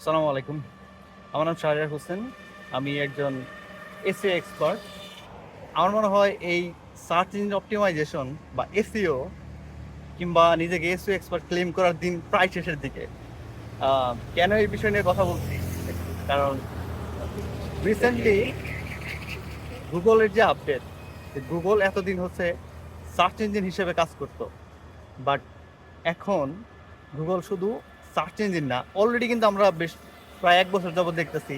আসসালামু আলাইকুম। আমার নাম শাহরিয়ার হোসেন। আমি একজন এসইও এক্সপার্ট। আমার মনে হয় এই সার্চ ইঞ্জিন অপটিমাইজেশন বা এসইও কিংবা নিজেকে এসইও এক্সপার্ট ক্লেম করার দিন প্রায় শেষের দিকে। কেন এই বিষয় নিয়ে কথা বলছি? কারণ রিসেন্টলি গুগলের যে আপডেট, গুগল এতদিন হচ্ছে সার্চ ইঞ্জিন হিসেবে কাজ করতো। বাট এখন গুগল শুধু সার্চ ইঞ্জিন না, অলরেডি কিন্তু আমরা বেশ প্রায় 1 বছর যাবত দেখতেছি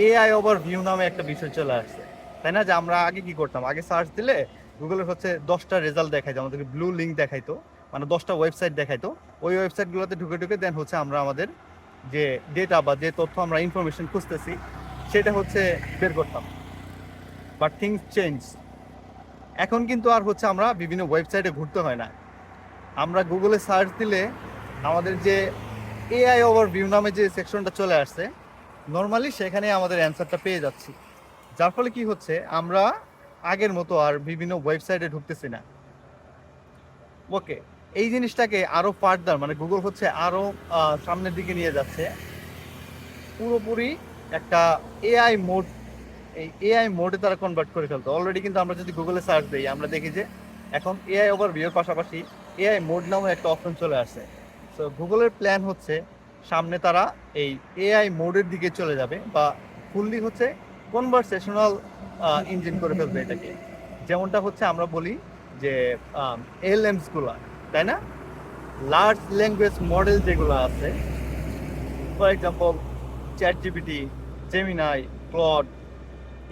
এআই ওভার ভিউ নামে একটা বিষয় চলে আসছে। তাই না? যে আমরা আগে কি করতাম, আগে সার্চ দিলে গুগলের হচ্ছে 10টা রেজাল্ট দেখাইতো, আমাদেরকে ব্লু লিঙ্ক দেখাইতো, মানে 10টা ওয়েবসাইট দেখাইতো। ওই ওয়েবসাইটগুলোতে ঢুকে ঢুকে দেন হচ্ছে আমরা আমাদের যে ডেটা বা যে তথ্য আমরা ইনফরমেশন খুঁজতেছি সেটা হচ্ছে বের করতাম। But things change. এখন কিন্তু আর হচ্ছে আমরা বিভিন্ন ওয়েবসাইটে ঘুরতে হয় না। আমরা গুগলে সার্চ দিলে আমাদের যে এআই ওভারভিউ নামে যে সেকশনটা চলে আসছে, নর্মালি সেখানে আমাদের অ্যান্সারটা পেয়ে যাচ্ছি। যার ফলে কি হচ্ছে, আমরা আগের মতো আর বিভিন্ন ওয়েবসাইটে ঢুকতেছি না। ওকে, এই জিনিসটাকে আরো ফার্দার মানে গুগল হচ্ছে আরো সামনের দিকে নিয়ে যাচ্ছে পুরোপুরি একটা এআই মোড। এই এআই মোডে তারা কনভার্ট করে ফেলতো অলরেডি। কিন্তু আমরা যদি গুগলে সার্চ দিই আমরা দেখি যে এখন এআই ওভারভিউর পাশাপাশি এআই মোড নামে একটা অপশন চলে আসছে। তো গুগলের প্ল্যান হচ্ছে সামনে তারা এই এআই মোডের দিকে চলে যাবে বা ফুললি হচ্ছে কনভারসেশনাল ইঞ্জিন করে ফেলবে এটাকে। যেমনটা হচ্ছে আমরা বলি যে এলএমস গুলা, তাই না? লার্জ ল্যাঙ্গুয়েজ মডেল যেগুলো আছে, for example ChatGPT, Gemini, Claude,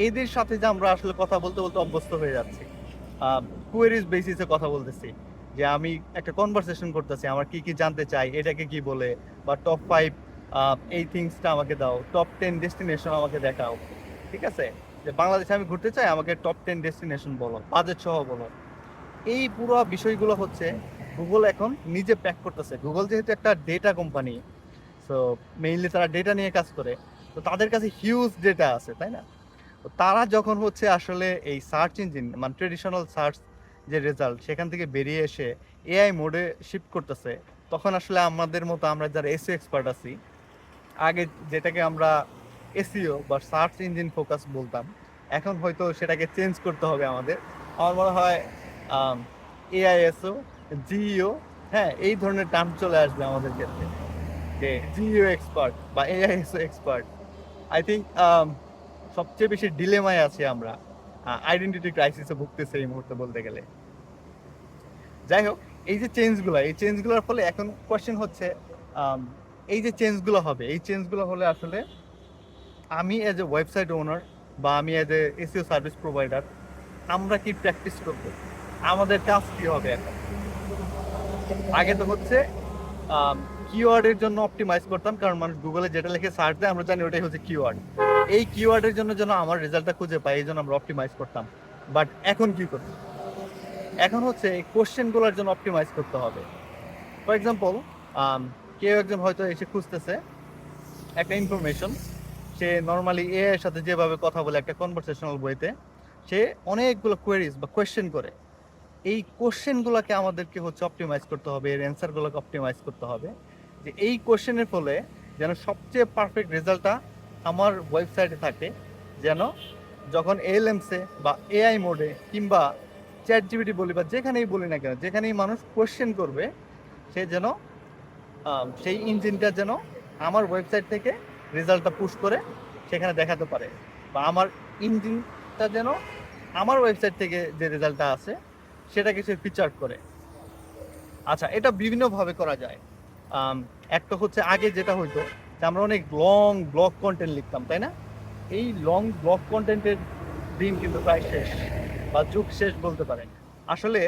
এদের সাথে যে আমরা আসলে কথা বলতে বলতে অভ্যস্ত হয়ে যাচ্ছি, কুয়েরিজ বেসিসে কথা বলতেছি, যে আমি একটা কনভারসেশন করতেছি, আমার কি কি জানতে চাই, এটাকে কি বলে, বা টপ 5 এই থিংসটা আমাকে দাও, টপ 10 ডেস্টিনেশন আমাকে দেখাও। ঠিক আছে, যে বাংলাদেশে আমি ঘুরতে চাই, আমাকে টপ 10 ডেস্টিনেশন বলো, বাজেট সহ বলো। এই পুরো বিষয়গুলো হচ্ছে গুগল এখন নিজে প্যাক করতেছে। গুগল যেহেতু একটা ডেটা কোম্পানি, সো মেইনলি তারা ডেটা নিয়ে কাজ করে, তো তাদের কাছে হিউজ ডেটা আছে, তাই না? তো তারা যখন হচ্ছে আসলে এই সার্চ ইঞ্জিন মানে ট্রেডিশনাল সার্চ যে রেজাল্ট সেখান থেকে বেরিয়ে এসে এআই মোডে শিফট করতেছে, তখন আসলে আমাদের মতো আমরা যারা এসইও এক্সপার্ট আছি, আগে যেটাকে আমরা এসইও বা সার্চ ইঞ্জিন ফোকাস বলতাম, এখন হয়তো সেটাকে চেঞ্জ করতে হবে আমাদের। আমার মনে হয় এআইএসও, জিইও, হ্যাঁ, এই ধরনের টার্ম চলে আসবে আমাদের ক্ষেত্রে, যে জিইও এক্সপার্ট বা এআইএসও এক্সপার্ট। আই থিঙ্ক সবচেয়ে বেশি ডিলেমায় আছি আমরা, আইডেন্টিটি ক্রাইসিসে ভুগতেছে এই মুহূর্তে বলতে গেলে। যাই হোক, এই চেঞ্জগুলোর ফলে এখন কোয়েশ্চেন হচ্ছে, আম, এই যে চেঞ্জগুলো হবে, এই চেঞ্জগুলো হলে আসলে আমি এজ এ ওয়েবসাইট ওনার বা আমি as a SEO service provider, আমরা কি প্র্যাকটিস করবো, আমাদের কাজ কি হবে এখন? আগে তো হচ্ছে কিওয়ার্ডের জন্য অপটিমাইজ করতাম, কারণ মানুষ গুগলে যেটা লিখে সার্চ দেয় আমরা জানি ওটাই হচ্ছে কিওয়ার্ড। এই কিওয়ার্ডের জন্য যেন আমার রেজাল্টটা খুঁজে পাই, এই জন্য আমরা অপটিমাইজ করতাম। বাট এখন কি করব? এখন হচ্ছে এই কোশ্চেনগুলোর জন্য অপটিমাইজ করতে হবে। ফর এক্সাম্পল, কেউ একজন হয়তো এসে খুঁজতেছে একটা ইনফরমেশন, সে নর্মালি এ এর সাথে যেভাবে কথা বলে একটা কনভারসেশনাল বইতে, সে অনেকগুলো কোয়েরিজ বা কোয়েশ্চেন করে। এই কোশ্চেনগুলোকে আমাদেরকে হচ্ছে অপটিমাইজ করতে হবে, এর অ্যান্সারগুলোকে অপটিমাইজ করতে হবে, যে এই কোশ্চেনের ফলে যেন সবচেয়ে পারফেক্ট রেজাল্টটা আমার ওয়েবসাইটে থাকে। যেন যখন এলএমসে বা এআই মোডে কিংবা চ্যাট জিপিটি বলি বা যেখানেই বলি না কেন, যেখানেই মানুষ কোশ্চেন করবে, সে যেন সেই ইঞ্জিনটা যেন আমার ওয়েবসাইট থেকে রেজাল্টটা পুশ করে সেখানে দেখাতে পারে, বা আমার ইঞ্জিনটা যেন আমার ওয়েবসাইট থেকে যে রেজাল্টটা আছে সেটাকে সে ফিচার করে। আচ্ছা, এটা বিভিন্নভাবে করা যায়। একটা হচ্ছে আগে যেটা হইতো যে আমরা অনেক লং ব্লগ কন্টেন্ট লিখতাম, তাই না? এই লং ব্লগ কন্টেন্টের দিন কিন্তু প্রায় শেষ, বা যুগ শেষ বলতে পারেন। আসলে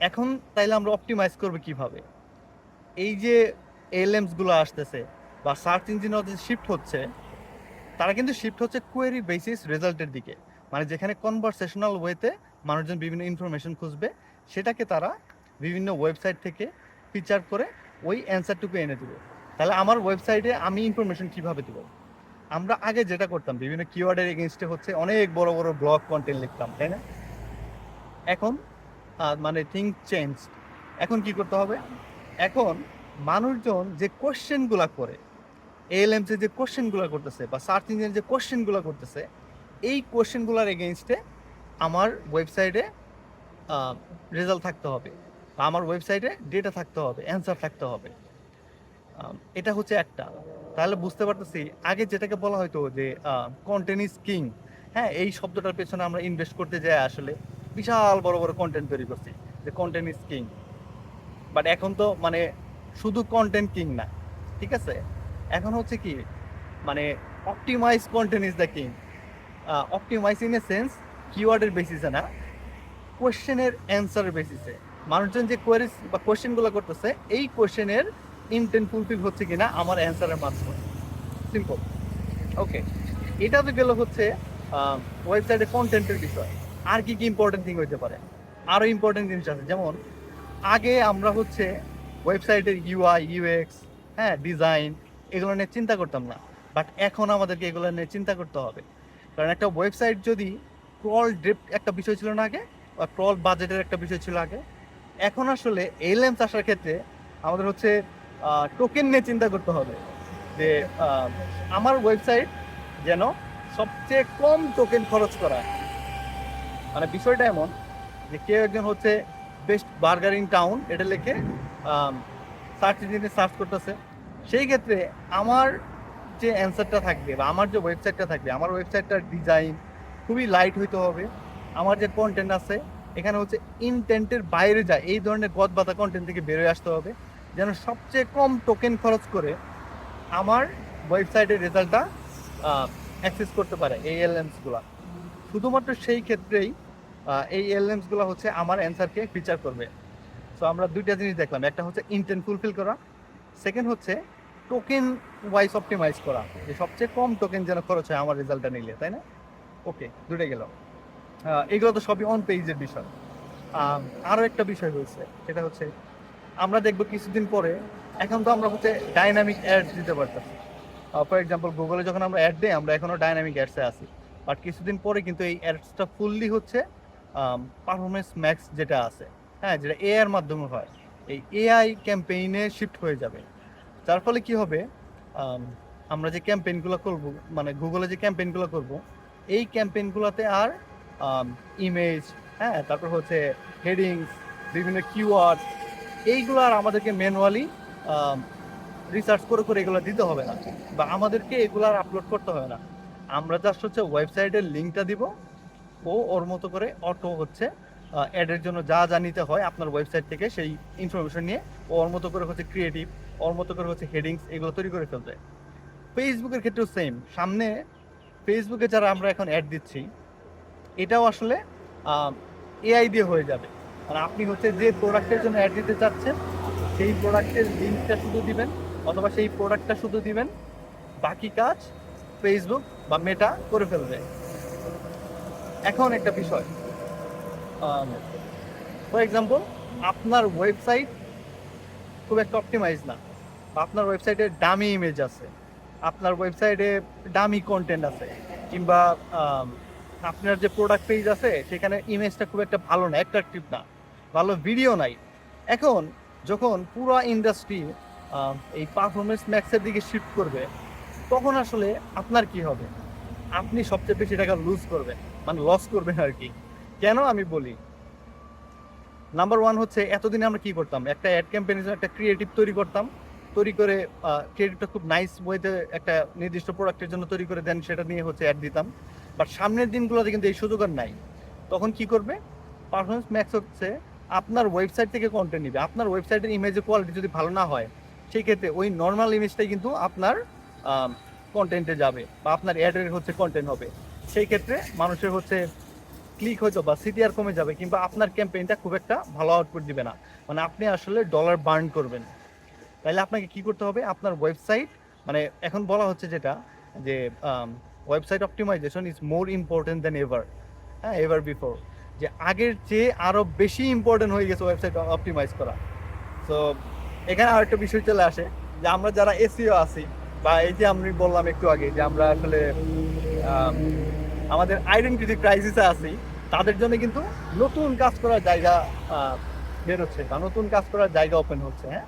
এখন তাইলে আমরা অপটিমাইজ করবো কিভাবে? এই যে এলএমস গুলো আসতেছে বা সার্চ ইঞ্জিন শিফট হচ্ছে, তারা কিন্তু শিফট হচ্ছে কোয়েরি বেসিস রেজাল্টের দিকে। মানে যেখানে কনভারসেশনাল ওয়েতে মানুষজন বিভিন্ন ইনফরমেশন খুঁজবে, সেটাকে তারা বিভিন্ন ওয়েবসাইট থেকে ফিচার করে ওই অ্যান্সারটুকু এনে দেবে। তাহলে আমার ওয়েবসাইটে আমি ইনফরমেশন কিভাবে দেবো? আমরা আগে যেটা করতাম বিভিন্ন কিওয়ার্ডের এগেনস্টে হচ্ছে অনেক বড় বড় ব্লগ কন্টেন্ট লিখতাম, তাই না? এখন মানে থিংস চেঞ্জ। এখন কি করতে হবে? এখন মানুষজন যে কোশ্চেনগুলা করে, এএলএমস যে কোশ্চেনগুলো করতেছে বা সার্চ ইঞ্জিনের যে কোশ্চেনগুলো করতেছে, এই কোশ্চেনগুলোর এগেনস্টে আমার ওয়েবসাইটে রেজাল্ট থাকতে হবে, বা আমার ওয়েবসাইটে ডেটা থাকতে হবে, অ্যান্সার থাকতে হবে। এটা হচ্ছে একটা। তাহলে বুঝতে পারতেছি আগে যেটাকে বলা হয়তো যে কন্টেন্ট ইজ কিং, হ্যাঁ, এই শব্দটার পেছনে আমরা ইনভেস্ট করতে যাই আসলে বিশাল বড় বড় কন্টেন্ট তৈরি করছি যে কন্টেন্ট ইজ কিং। বাট এখন তো মানে শুধু কন্টেন্ট কিং না, ঠিক আছে, এখন হচ্ছে কি মানে optimize content is the king. Optimize in a sense কিওয়ার্ডের বেসিসে না, কোয়েশ্চেনের অ্যান্সারের বেসিসে মানুষজন যে কোয়েরিজ বা কোয়েশ্চেনগুলো করতেছে এই কোয়েশ্চেনের ইনটেন্ট ফুলফিল হচ্ছে কিনা আমার অ্যান্সারের মাধ্যমে। সিম্পল। ওকে, এটা তো গেল হচ্ছে ওয়েবসাইটে কন্টেন্টের বিষয়। আর কি কি ইম্পর্টেন্ট থিং হইতে পারে? আরও ইম্পর্টেন্ট জিনিস আছে, যেমন আগে আমরা হচ্ছে ওয়েবসাইটের ইউআই ইউএক্স, হ্যাঁ, ডিজাইন, এগুলো নিয়ে চিন্তা করতাম না। বাট এখন আমাদেরকে এগুলো নিয়ে চিন্তা করতে হবে, কারণ একটা ওয়েবসাইট যদি ক্রল ডেপ্থ একটা বিষয় ছিল না আগে, বা ক্রল বাজেটের একটা বিষয় ছিল আগে, এখন আসলে এলএমস আসার ক্ষেত্রে আমাদের হচ্ছে টোকেন নিয়ে চিন্তা করতে হবে যে আমার ওয়েবসাইট যেন সবচেয়ে কম টোকেন খরচ করা। মানে বিষয়টা এমন যে কেউ একজন হচ্ছে বেস্ট বার্গার ইন টাউন এটা লিখে সার্চ ইঞ্জিনে সার্চ করতেছে, সেই ক্ষেত্রে আমার যে অ্যান্সারটা থাকবে বা আমার যে ওয়েবসাইটটা থাকবে, আমার ওয়েবসাইটটার ডিজাইন খুবই লাইট হইতে হবে। আমার যে কন্টেন্ট আছে এখানে হচ্ছে ইনটেন্টের বাইরে যায়, এই ধরনের গদ বাঁধা কন্টেন্ট থেকে বেরোয় আসতে হবে, যেন সবচেয়ে কম টোকেন খরচ করে আমার ওয়েবসাইটের রেজাল্টটা অ্যাক্সেস করতে পারে এই এলএমসগুলো। শুধুমাত্র সেই ক্ষেত্রেই এই এলএমসগুলো হচ্ছে আমার অ্যান্সারকে ফিচার করবে। সো আমরা দুইটা জিনিস দেখলাম, একটা হচ্ছে ইনটেন্ট ফুলফিল করা, সেকেন্ড হচ্ছে টোকেন ওয়াইজ অপটিমাইজ করা, যে সবচেয়ে কম টোকেন যেন খরচ হয় আমার রেজাল্টটা নিলে, তাই না? ওকে, দুটাই গেল। এগুলো তো সবই অন পেজের বিষয়। আরও একটা বিষয় রয়েছে, সেটা হচ্ছে আমরা দেখবো কিছুদিন পরে, এখন তো আমরা হচ্ছে ডাইনামিক অ্যাডস দিতে পারতেছি। ফর এক্সাম্পল গুগলে যখন আমরা অ্যাড দিই আমরা এখনও ডাইনামিক অ্যাডসে আছি, বাট কিছুদিন পরে কিন্তু এই অ্যাডসটা ফুললি হচ্ছে পারফরমেন্স ম্যাক্স যেটা আছে, হ্যাঁ, যেটা এআইয়ের মাধ্যমে হয়, এই এআই ক্যাম্পেইনে শিফট হয়ে যাবে। যার ফলে কি হবে, আমরা যে ক্যাম্পেইনগুলো করব, মানে গুগলে যে ক্যাম্পেইনগুলো করব, এই ক্যাম্পেইনগুলোতে আর ইমেজ, হ্যাঁ, তারপর হচ্ছে হেডিংস, বিভিন্ন কিওয়ার্ড, এইগুলো আর আমাদেরকে ম্যানুয়ালি রিসার্চ করে করে এগুলো দিতে হবে না, বা আমাদেরকে এগুলো আর আপলোড করতে হবে না। আমরা জাস্ট হচ্ছে ওয়েবসাইটের লিঙ্কটা দিব, ও ওর মতো করে অটো হচ্ছে অ্যাডের জন্য যা যা নিতে হয় আপনার ওয়েবসাইট থেকে সেই ইনফরমেশন নিয়ে ও ওর মতো করে হচ্ছে ক্রিয়েটিভ, ওর মতো করে হচ্ছে হেডিংস, এগুলো তৈরি করে ফেলবে। ফেসবুকের ক্ষেত্রেও সেম। সামনে ফেসবুকে যারা আমরা এখন অ্যাড দিচ্ছি, এটাও আসলে এআই দিয়ে হয়ে যাবে। মানে আপনি হচ্ছে যে প্রোডাক্টের জন্য অ্যাড দিতে চাচ্ছেন সেই প্রোডাক্টের লিঙ্কটা শুধু দিবেন, অথবা সেই প্রোডাক্টটা শুধু দিবেন, বাকি কাজ ফেসবুক বা মেটা করে ফেলবে। এখন একটা বিষয়, ফর এক্সাম্পল আপনার ওয়েবসাইট খুব একটা অপটিমাইজ না, বা আপনার ওয়েবসাইটে ডামি ইমেজ আছে, আপনার ওয়েবসাইটে ডামি কন্টেন্ট আছে, কিংবা আপনার যে প্রোডাক্ট পেজ আছে সেখানে ইমেজটা খুব একটা ভালো না, অ্যাট্রাকটিভ না, ভালো ভিডিও নাই। এখন যখন পুরো ইন্ডাস্ট্রি এই পারফরমেন্স ম্যাক্সের দিকে শিফট করবে, তখন আসলে আপনার কি হবে? আপনি সবচেয়ে বেশি টাকা লুজ করবেন, মানে লস করবেন আর কি। কেন আমি বলি, নাম্বার ওয়ান হচ্ছে এতদিনে আমরা কি করতাম, একটা অ্যাড ক্যাম্পেইনের জন্য একটা ক্রিয়েটিভ তৈরি করতাম, তৈরি করে ক্রিয়েটিভটা খুব নাইস ওয়েতে একটা নির্দিষ্ট প্রোডাক্টের জন্য তৈরি করে দেন, সেটা নিয়ে হচ্ছে অ্যাড দিতাম। বাট সামনের দিনগুলোতে কিন্তু এই সুযোগ আর নাই। তখন কি করবে, পারফরমেন্স ম্যাক্স হচ্ছে আপনার ওয়েবসাইট থেকে কন্টেন্ট নিবে। আপনার ওয়েবসাইটের ইমেজের কোয়ালিটি যদি ভালো না হয়, সেই ক্ষেত্রে ওই নর্মাল ইমেজটাই কিন্তু আপনার কন্টেন্টে যাবে, বা আপনার অ্যাডের হচ্ছে কন্টেন্ট হবে। সেই ক্ষেত্রে মানুষের হচ্ছে ক্লিক হয়তো বা সিটিআর কমে যাবে, কিংবা আপনার ক্যাম্পেইনটা খুব একটা ভালো আউটপুট দিবে না, মানে আপনি আসলে ডলার বার্ন করবেন। তাইলে আপনাকে কি করতে হবে, আপনার ওয়েবসাইট, মানে এখন বলা হচ্ছে যেটা, যে website optimization is more important than ever, হ্যাঁ, এভার বিফোর, যে আগের চেয়ে আরও বেশি ইম্পর্টেন্ট হয়ে গেছে ওয়েবসাইট অপটিমাইজ করা। সো এখানে আরেকটা বিষয় চলে আসে, যে আমরা যারা এসইও আছি, বা এই যে আমি বললাম একটু আগে যে আমরা আসলে আমাদের আইডেন্টিটি ক্রাইসিসে আছি, তাদের জন্য কিন্তু নতুন কাজ করার জায়গা বের হচ্ছে, বা নতুন কাজ করার জায়গা ওপেন হচ্ছে। হ্যাঁ,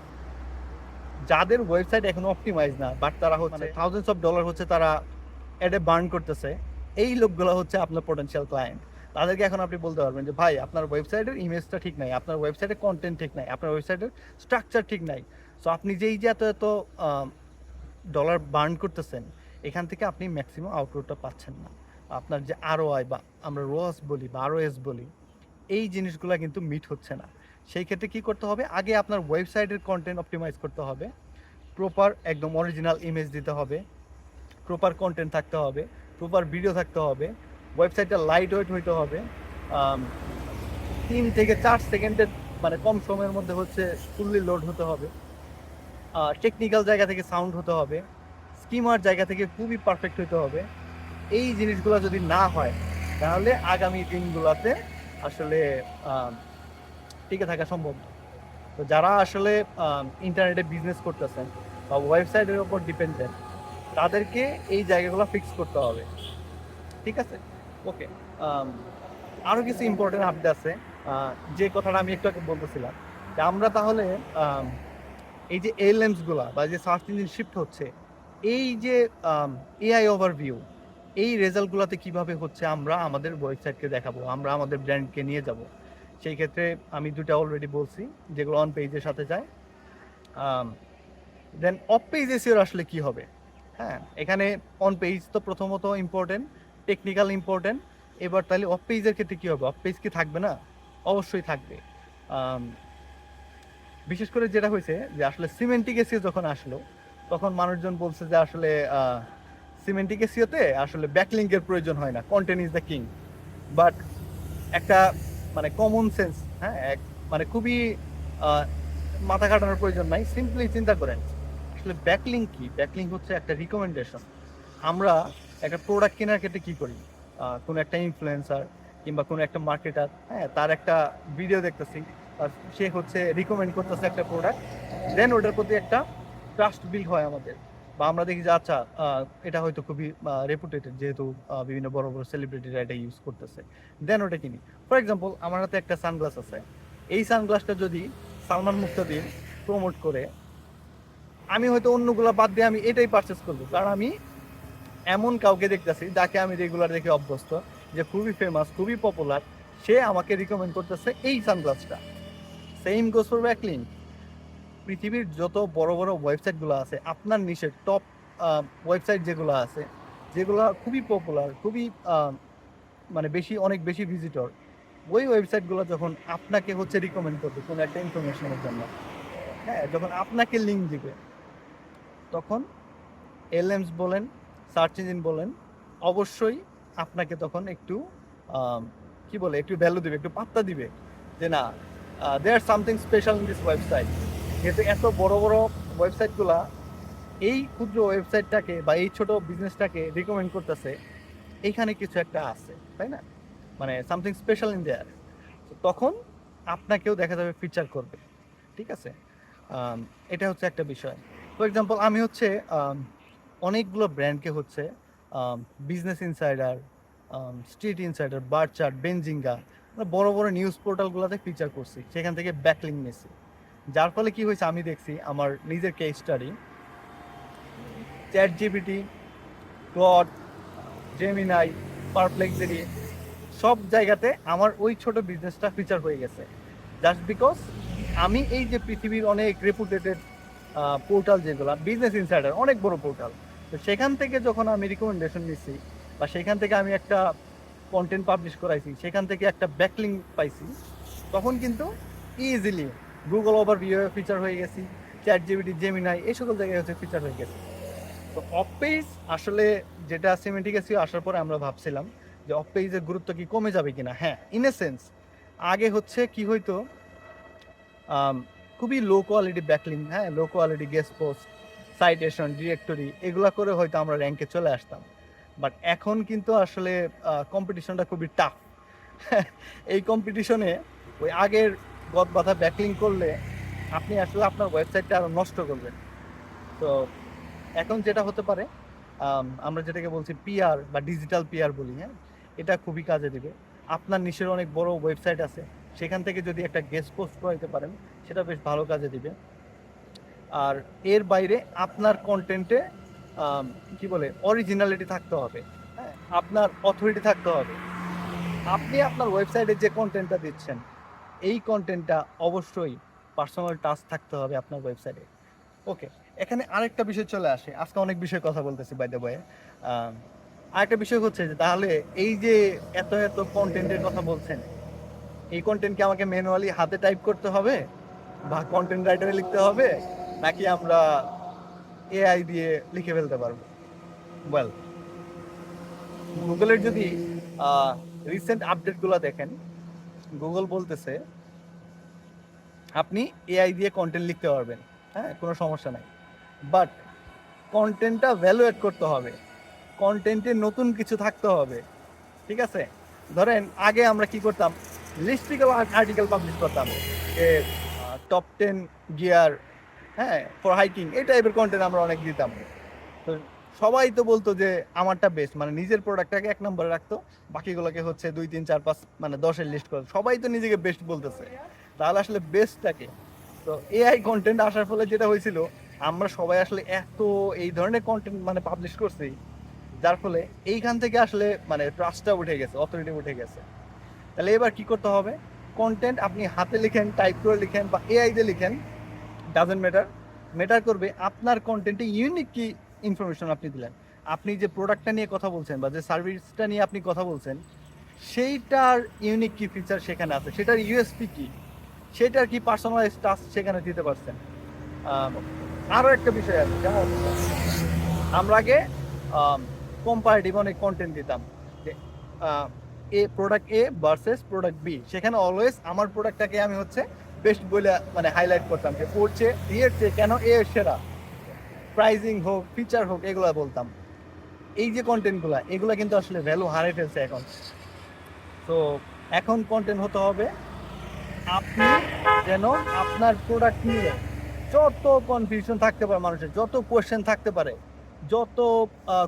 যাদের ওয়েবসাইট এখনো অপটিমাইজ না, বাট তারা হচ্ছে থাউজেন্ডস অফ ডলার হচ্ছে তারা অ্যাডে বার্ন করতেছে, এই লোকগুলো হচ্ছে আপনার পোটেনশিয়াল ক্লায়েন্ট। তাদেরকে এখন আপনি বলতে পারবেন যে ভাই আপনার ওয়েবসাইটের ইমেজটা ঠিক নাই, আপনার ওয়েবসাইটের কন্টেন্ট ঠিক নাই, আপনার ওয়েবসাইটের স্ট্রাকচার ঠিক নাই। সো আপনি যেই যে এত এত ডলার বার্ন করতেছেন, এখান থেকে আপনি ম্যাক্সিমাম আউটপুটটা পাচ্ছেন না। আপনার যে আরওআই বা আমরা রোয়াস বলি বা আরওএস বলি, এই জিনিসগুলো কিন্তু মিট হচ্ছে না। সেই ক্ষেত্রে কী করতে হবে, আগে আপনার ওয়েবসাইটের কন্টেন্ট অপটিমাইজ করতে হবে, প্রপার একদম অরিজিনাল ইমেজ দিতে হবে, প্রপার কন্টেন্ট থাকতে হবে, প্রপার ভিডিও থাকতে হবে, ওয়েবসাইটটা লাইট ওয়েট হইতে হবে, 3 থেকে 4 সেকেন্ডের মানে কম সময়ের মধ্যে হচ্ছে ফুললি লোড হতে হবে, টেকনিক্যাল জায়গা থেকে সাউন্ড হতে হবে, স্কিমার জায়গা থেকে খুবই পারফেক্ট হতে হবে। এই জিনিসগুলো যদি না হয় তাহলে আগামী দিনগুলোতে আসলে টিকে থাকা সম্ভব না। তো যারা আসলে ইন্টারনেটে বিজনেস করতেছেন বা ওয়েবসাইটের উপর ডিপেন্ডেন্ট, তাদেরকে এই জায়গাগুলো ফিক্স করতে হবে। ঠিক আছে, ওকে। আরও কিছু ইম্পর্টেন্ট আপডেট আছে, যে কথাটা আমি একটু আগে বলতেছিলাম, যে আমরা তাহলে এই যে এলএমসগুলা বা যে সার্চ ইঞ্জিন শিফট হচ্ছে, এই যে এআই ওভারভিউ, এই রেজাল্টগুলোতে কিভাবে হচ্ছে আমরা আমাদের ওয়েবসাইটকে দেখাবো, আমরা আমাদের ব্র্যান্ডকে নিয়ে যাব। সেই ক্ষেত্রে আমি দুটা অলরেডি বলছি যেগুলো অন পেজের সাথে যায়। দেন অফ পেজ এসিওর আসলে কি হবে? হ্যাঁ, এখানে অন পেজ তো প্রথমত ইম্পর্টেন্ট, টেকনিক্যাল ইম্পর্টেন্ট। এবার তাহলে অফ পেজের ক্ষেত্রে কী হবে? অফ পেজ কি থাকবে না? অবশ্যই থাকবে। বিশেষ করে যেটা হয়েছে যে আসলে সিমেন্টিক এসিও যখন আসলো, তখন মানুষজন বলছে যে আসলে সিমেন্টিক এসিওতে আসলে ব্যাকলিঙ্কের প্রয়োজন হয় না, content is the king. But একটা মানে কমন সেন্স, হ্যাঁ, মানে খুবই মাথা কাটানোর প্রয়োজন নাই, সিম্পলি চিন্তা করেন আসলে ব্যাকলিঙ্ক কি? ব্যাকলিঙ্ক হচ্ছে একটা রিকমেন্ডেশন। আমরা একটা প্রোডাক্ট কেনার ক্ষেত্রে কি করি? কোনো একটা ইনফ্লুয়েন্সার কিংবা কোনো একটা মার্কেটার, হ্যাঁ, তার একটা ভিডিও দেখতেছি, সে হচ্ছে রিকমেন্ড করতেছে একটা প্রোডাক্ট, দেন ওটার প্রতি একটা ট্রাস্ট বিল্ড হয় আমাদের। বা আমরা দেখি যে আচ্ছা, এটা হয়তো খুবই রেপুটেটেড, যেহেতু বিভিন্ন বড় বড় সেলিব্রিটিরা এটা ইউজ করতেছে, দেন ওটা কিনি। ফর এক্সাম্পল, আমার হাতে একটা সানগ্লাস আছে, এই সানগ্লাসটা যদি সালমান মুক্তাদির প্রমোট করে, আমি হয়তো অন্যগুলো বাদ দিয়ে আমি এটাই পারচেস করবো, কারণ আমি এমন কাউকে দেখতেছি যাকে আমি রেগুলার দেখে অভ্যস্ত, যে খুবই ফেমাস, খুবই পপুলার, সে আমাকে রিকমেন্ড করতেছে এই সানগ্লাসটা। সেম গোস ফর ব্যাকলিঙ্ক। পৃথিবীর যত বড় বড় ওয়েবসাইটগুলো আছে, আপনার নিচের টপ ওয়েবসাইট যেগুলো আছে, যেগুলো খুবই পপুলার, খুবই মানে অনেক বেশি ভিজিটর, ওই ওয়েবসাইটগুলো যখন আপনাকে হচ্ছে রিকমেন্ড করবে কোনো একটা ইনফরমেশনের জন্য, হ্যাঁ, যখন আপনাকে লিঙ্ক দিবে, তখন এলএমস বলেন, সার্চ ইঞ্জিন বলেন, অবশ্যই আপনাকে তখন একটু কি বলে, একটু ভ্যালু দিবে, একটু পাত্তা দিবে, যে না, there something special in this website. যেহেতু এত বড় বড় ওয়েবসাইটগুলা এই ক্ষুদ্র ওয়েবসাইটটাকে বা এই ছোট বিজনেসটাকে রিকমেন্ড করতেছে, এইখানে কিছু একটা আছে, তাই না? মানে সামথিং স্পেশাল ইন দেয়ার। তখন আপনাকেও দেখা যাবে ফিচার করবে। ঠিক আছে, এটা হচ্ছে একটা বিষয়। ফর এক্সাম্পল, আমি হচ্ছে অনেকগুলো ব্র্যান্ডকে হচ্ছে বিজনেস ইনসাইডার, স্ট্রিট ইনসাইডার, বারচার্ট, বেনজিঙ্গা, বড় বড় নিউজ পোর্টালগুলোতে ফিচার করছি, সেখান থেকে ব্যাকলিং নিয়েছি। যার ফলে কি হয়েছে, আমি দেখছি আমার নিজের case study, ChatGPT, Claude, Gemini, Perplexity, সব জায়গাতে আমার ওই ছোট বিজনেসটা ফিচার হয়ে গেছে, জাস্ট বিকজ আমি এই যে পৃথিবীর অনেক রেপুটেটেড পোর্টাল, যেগুলো বিজনেস ইনসাইডার, অনেক বড় পোর্টাল, তো সেখান থেকে যখন আমি রিকমেন্ডেশন নিচ্ছি বা সেখান থেকে আমি একটা কন্টেন্ট পাবলিশ করাইছি, সেখান থেকে একটা ব্যাকলিং পাইছি, তখন কিন্তু ইজিলি গুগল ওভারভিউ ফিচার হয়ে গেছি, চ্যাট জিপিটি, জেমিনাই, এই সকল জায়গায় হচ্ছে ফিচার হয়ে গেছে। তো অফ পেজ আসলে, যেটা সিমেন্টিক এসইও আসার পরে আমরা ভাবছিলাম যে অফ পেজের গুরুত্ব কি কমে যাবে কিনা। হ্যাঁ, ইন এ সেন্স, আগে হচ্ছে কি হইতো, খুবই লো কোয়ালিটি ব্যাকলিং, হ্যাঁ, low quality guest post, citation, directory, এগুলো করে হয়তো আমরা র্যাঙ্কে চলে আসতাম। বাট এখন কিন্তু আসলে কম্পিটিশনটা খুবই টাফ। এই কম্পিটিশনে ওই আগের গদ বাঁধা ব্যাকলিং করলে আপনি আসলে আপনার ওয়েবসাইটটা আরও নষ্ট করবেন। তো এখন যেটা হতে পারে, আমরা যেটাকে বলছি পিআর বা ডিজিটাল পিআর বলি, হ্যাঁ, এটা খুবই কাজে দেবে। আপনার নিচের অনেক বড় ওয়েবসাইট আছে, সেখান থেকে যদি একটা গেস্ট পোস্ট করাইতে পারেন, সেটা বেশ ভালো কাজে দিবে। আর এর বাইরে আপনার কন্টেন্টে কি বলে অরিজিনালিটি থাকতে হবে, হ্যাঁ, আপনার অথরিটি থাকতে হবে। আপনি আপনার ওয়েবসাইটে যে কন্টেন্টটা দিচ্ছেন এই কন্টেন্টটা অবশ্যই পার্সোনাল টাচ থাকতে হবে আপনার ওয়েবসাইটে। ওকে, এখানে আরেকটা বিষয় চলে আসে, আজকে অনেক বিষয়ে কথা বলতেছি বাই দ্য ওয়ে। আরেকটা বিষয় হচ্ছে যে তাহলে এই যে এত এত কন্টেন্টের কথা বলছেন, এই কন্টেন্ট কি আমাকে ম্যানুয়ালি হাতে টাইপ করতে হবে বা কন্টেন্ট রাইটারে লিখতে হবে, নাকি আমরা এআই দিয়ে লিখে ফেলতে পারবো? ওয়েল, গুগলের যদি রিসেন্ট আপডেটগুলো দেখেন, গুগল বলতেছে আপনি এআই দিয়ে কন্টেন্ট লিখতে পারবেন, হ্যাঁ, কোনো সমস্যা নাই, বাট কন্টেন্টটা ভ্যালু এড করতে হবে, কন্টেন্টে নতুন কিছু থাকতে হবে, ঠিক আছে? ধরেন আগে আমরা কি করতাম, লিস্টিক্যাল আর্টিকেল পাবলিশ করতাম যে টপ 10 গিয়ার, হ্যাঁ, ফর হাইকিং, এই টাইপের কন্টেন্ট আমরা অনেক দিতাম। তো সবাই তো বলতো যে আমারটা বেস্ট, মানে নিজের প্রোডাক্টটাকে 1 নম্বরে রাখতো, বাকিগুলোকে হচ্ছে 2 3 4 5 মানে 10-এর লিস্ট করতো, সবাই তো নিজেকে বেস্ট বলতেছে। তাহলে আসলে বেস্টটাকে, তো এআই কন্টেন্ট আসার ফলে যেটা হয়েছিল, আমরা সবাই আসলে এত এই ধরনের কন্টেন্ট মানে পাবলিশ করছি, যার ফলে এইখান থেকে আসলে মানে ট্রাস্টটা উঠে গেছে, অথরিটি উঠে গেছে। তাহলে এবার কি করতে হবে, কন্টেন্ট আপনি হাতে লিখেন, টাইপ করে লিখেন বা এআই দিয়ে লিখেন, ডাজেন্ট ম্যাটার, ম্যাটার করবে আপনার কন্টেন্টে ইউনিক কি ইনফরমেশন আপনি দিলেন। আপনি যে প্রোডাক্টটা নিয়ে কথা বলছেন বা যে সার্ভিসটা নিয়ে আপনি কথা বলছেন, সেইটার ইউনিক কি ফিচার সেখানে আছে, সেটার ইউএসপি কি, সেটার কি পার্সোনালাইজ টাচ সেখানে দিতে পারছেন। আরও একটা বিষয় আছে, যেমন আমরা আগে কম্পারেটিভ অনেক কন্টেন্ট দিতাম যে এ প্রোডাক্ট এ ভার্সেস প্রোডাক্ট বি, সেখানে অলওয়েজ আমার প্রোডাক্টটাকে আমি হচ্ছে বেস্ট বলে মানে হাইলাইট করতাম যে ওর চেয়ে এর চেয়ে কেন এ সেরা, প্রাইজিং হোক ফিচার হোক এগুলো বলতাম। এই যে কন্টেন্টগুলো, এগুলো কিন্তু আসলে ভ্যালু হারিয়ে ফেলছে এখন। তো এখন কন্টেন্ট হতে হবে আপনি যেন আপনার প্রোডাক্ট নিয়ে যত কনফিউশন থাকতে পারে মানুষের, যত কোয়েশ্চেন থাকতে পারে, যত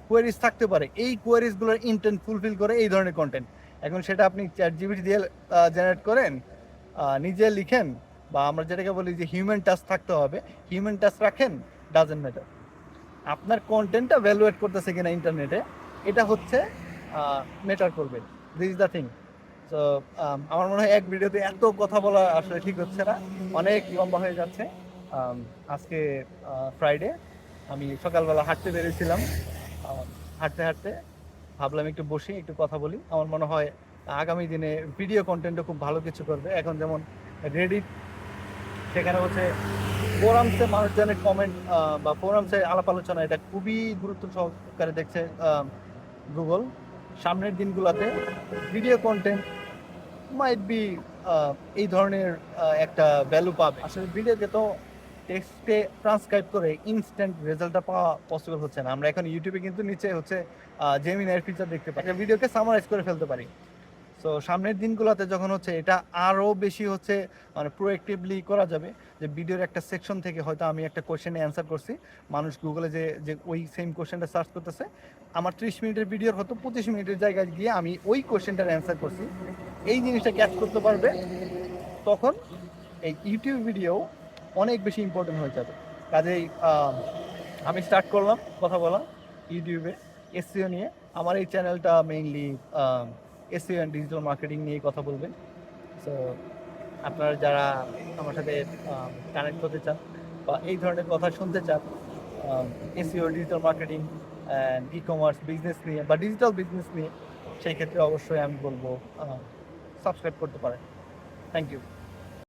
কোয়েরিজ থাকতে পারে, এই কোয়েরিজগুলোর ইন্টেন্ট ফুলফিল করে এই ধরনের কন্টেন্ট। এখন সেটা আপনি চ্যাট জিপিটি দিয়ে জেনারেট করেন, নিজে লিখেন, বা আমরা যেটাকে বলি যে হিউম্যান টাচ থাকতে হবে, হিউম্যান টাচ রাখেন, ডাজেন্ট ম্যাটার। আপনার কন্টেন্টটা ভ্যালুয়েট করতেছে কিনা ইন্টারনেটে, এটা হচ্ছে ম্যাটার করবে। This is the thing. তো আমার মনে হয় এক ভিডিওতে এত কথা বলা আসলে ঠিক হচ্ছে না, অনেক লম্বা হয়ে যাচ্ছে। আজকে ফ্রাইডে, আমি সকালবেলা হাঁটতে বেরিয়েছিলাম, হাঁটতে হাঁটতে ভাবলাম একটু বসি একটু কথা বলি। আমার মনে হয় আগামী দিনে ভিডিও কন্টেন্টও খুব ভালো কিছু করবে। এখন যেমন রেডিট, সেখানে হচ্ছে ফোরামসে মানুষজনের কমেন্ট বা ফোরামসে আলাপ আলোচনা, এটা খুবই গুরুত্ব সহকারে দেখছে গুগল। সামনের দিনগুলোতে ভিডিও কন্টেন্ট মাইট বি এই ধরনের একটা ভ্যালু পাবে। আসলে ভিডিওকে তো টেক্সটে ট্রান্সক্রাইব করে ইনস্ট্যান্ট রেজাল্টটা পাওয়া পসিবল হচ্ছে না। আমরা এখন ইউটিউবে কিন্তু নিচে হচ্ছে জেমিনাই ফিচার দেখতে পাই, একটা ভিডিওকে সামারাইজ করে ফেলতে পারি। সো সামনের দিনগুলোতে যখন হচ্ছে এটা আরও বেশি হচ্ছে মানে প্রোঅ্যাক্টিভলি করা যাবে, যে ভিডিওর একটা সেকশন থেকে হয়তো আমি একটা কোয়েশ্চেনে অ্যান্সার করছি, মানুষ গুগলে যে যে ওই সেম কোয়েশ্চেনটা সার্চ করতেছে, আমার 30 মিনিটের ভিডিওর হয়তো 25 মিনিটের জায়গায় গিয়ে আমি ওই কোয়েশ্চেনটার অ্যান্সার করছি, এই জিনিসটা ক্যাচ করতে পারবে, তখন এই ইউটিউব ভিডিও অনেক বেশি ইম্পর্টেন্ট হয়ে যাবে। কাজেই আমি স্টার্ট করলাম কথা বলা ইউটিউবে এসইও নিয়ে। আমার এই চ্যানেলটা mainly SEO and digital marketing নিয়ে কথা বলবেন। সো আপনারা যারা আমার সাথে কানেক্ট করতে চান বা এই ধরনের কথা শুনতে চান, SEO, digital marketing and e commerce business নিয়ে বা ডিজিটাল বিজনেস নিয়ে, সেই ক্ষেত্রে অবশ্যই আমি বলবো সাবস্ক্রাইব করতে পারেন। Thank you.